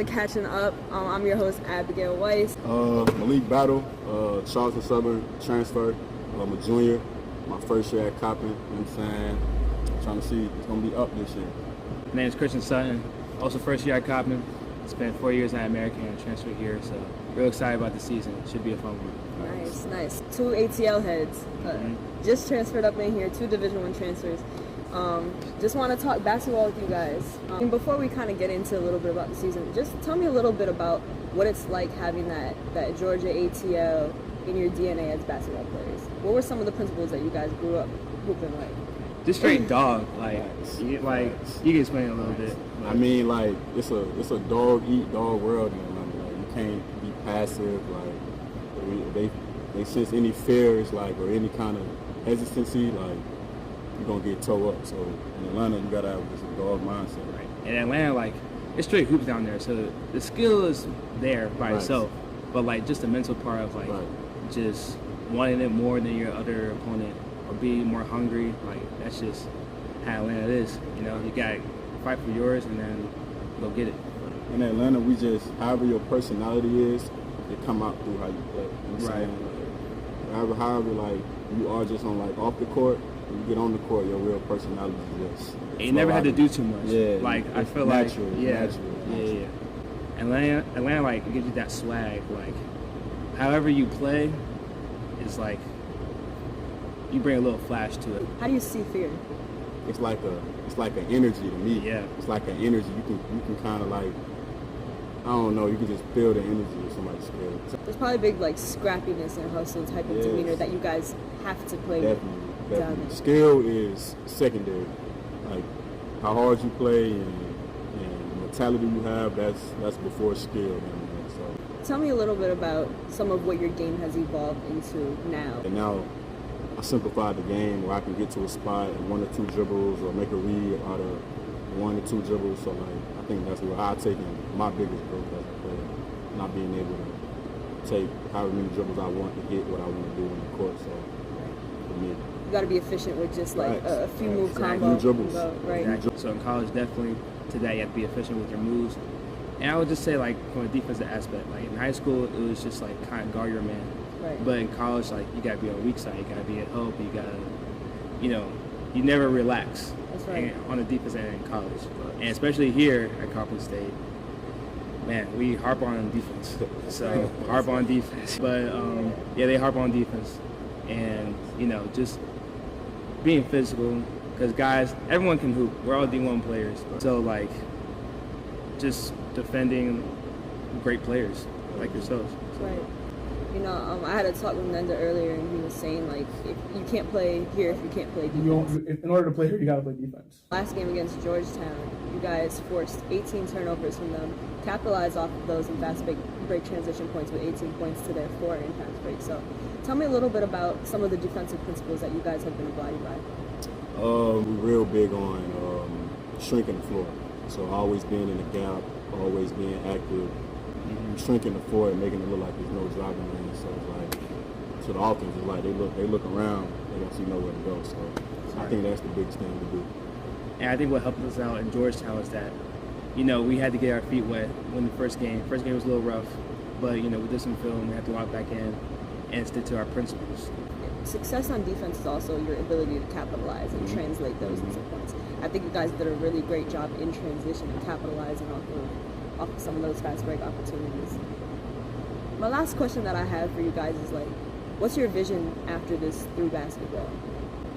to Catching Up. I'm your host, Abigail Weiss. Malik Battle, Charleston Southern transfer. I'm a junior, my first year at Coppin. You know what I'm saying? Trying to see it's going to be up this year. My name is Christian Sutton, also first year at Coppin. Spent 4 years at American and transferred here, so real excited about the season. Should be a fun one. Nice. 2 ATL heads. Just transferred up in here, 2 Division I transfers. Just want to talk basketball with you guys. And before we kind of get into a little bit about the season, just tell me a little bit about what it's like having that Georgia ATL in your DNA as basketball players. What were some of the principles that you guys grew up hooping like? Just straight dog, you can explain it a little bit. I mean, like it's a dog eat dog world in Atlanta. Like you can't be passive. Like they sense any fears or any kind of hesitancy, like you're gonna get towed up. So in Atlanta, you gotta have this dog mindset. Right. In Atlanta, it's straight hoops down there, so the skill is there by itself, but just the mental part of just wanting it more than your other opponent or being more hungry. That's just how Atlanta is. You know, you gotta fight for yours and then go get it. In Atlanta, we just however your personality is, it come out through how you play. You know what I'm saying? However, you are just on off the court. When you get on the court, your real personality is just. You never had to do too much. Yeah. I feel natural, yeah. Atlanta, it gives you that swag. However you play, it's you bring a little flash to it. How do you see fear? It's like an energy to me. Yeah. It's like an energy. You can kind of I don't know. You can just feel the energy of somebody's spirit. There's probably big scrappiness and hustle type of demeanor that you guys have to play with. Definitely. Skill is secondary. How hard you play and the mentality you have, that's before skill. So. Tell me a little bit about some of what your game has evolved into now. And now I simplified the game where I can get to a spot in 1 or 2 dribbles or make a read out of 1 or 2 dribbles. So I think that's where I've taken my biggest growth as a player, not being able to take however many dribbles I want to get what I want to do in the court. So for me, you got to be efficient with just a few move combo. Dribbles. Right. Exactly. So in college, definitely today you have to be efficient with your moves. And I would just say from a defensive aspect, in high school it was just kind of guard your man. Right. But in college, you gotta be on the weak side. You gotta be at help. You gotta, you never relax. That's right. On the defensive end in college, and especially here at Coppin State, man, we harp on defense. So harp on defense. But they harp on defense, and just being physical. Because guys, everyone can hoop. We're all D1 players. So just defending great players like yourselves. Right. I had a talk with Nenda earlier, and he was saying, if you can't play here, if you can't play defense. In order to play here, you got to play defense. Last game against Georgetown, you guys forced 18 turnovers from them, capitalized off of those in fast break transition points with 18 points to their 4 in fast break. So tell me a little bit about some of the defensive principles that you guys have been abiding by. We're real big on shrinking the floor. So always being in the gap, always being active. Shrinking the floor and making it look like there's no driving lane. So it's to the offense, it's they look around, they don't see nowhere to go. So I think that's the biggest thing to do. And I think what helped us out in Georgetown was that, we had to get our feet wet when the first game. First game was a little rough, but we did some film. We had to walk back in and stick to our principles. Success on defense is also your ability to capitalize and translate those into points. I think you guys did a really great job in transition and capitalizing off of some of those fast break opportunities. My last question that I have for you guys is what's your vision after this through basketball?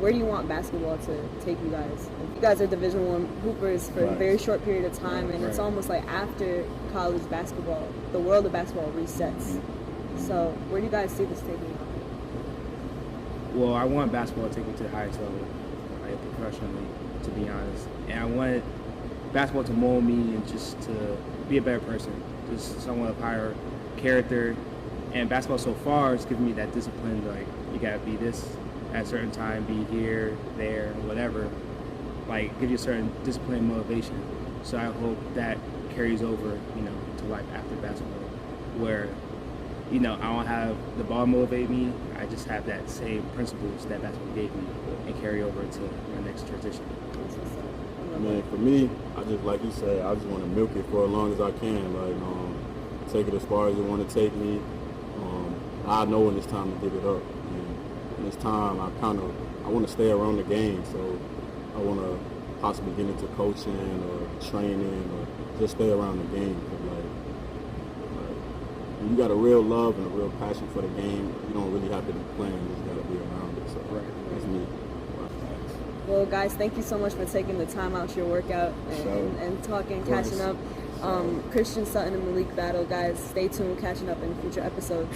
Where do you want basketball to take you guys? You guys are Division I hoopers for a very short period of time, and it's almost after college basketball, the world of basketball resets. So where do you guys see this taking you? Well, I want basketball to take me to the highest level, professionally, to be honest. And I want basketball to mold me and just to be a better person, just someone of higher character. And basketball so far has given me that discipline, you gotta be this at a certain time, be here, there, whatever. Give you a certain discipline and motivation. So I hope that carries over, to life after basketball, where I don't have the ball motivate me. I just have that same principles that basketball gave me and carry over to my next transition. I mean, for me, I just, like you said, I just want to milk it for as long as I can. Like, take it as far as it want to take me. I know when it's time to give it up. And when it's time, I want to stay around the game. So I want to possibly get into coaching or training or just stay around the game. But when you got a real love and a real passion for the game, you don't really have to be playing. You just got to be around it. So that's me. Well, guys, thank you so much for taking the time out your workout and talking, catching up. Christian, Sutton, and Malik battle. Guys, stay tuned, catching up in future episodes.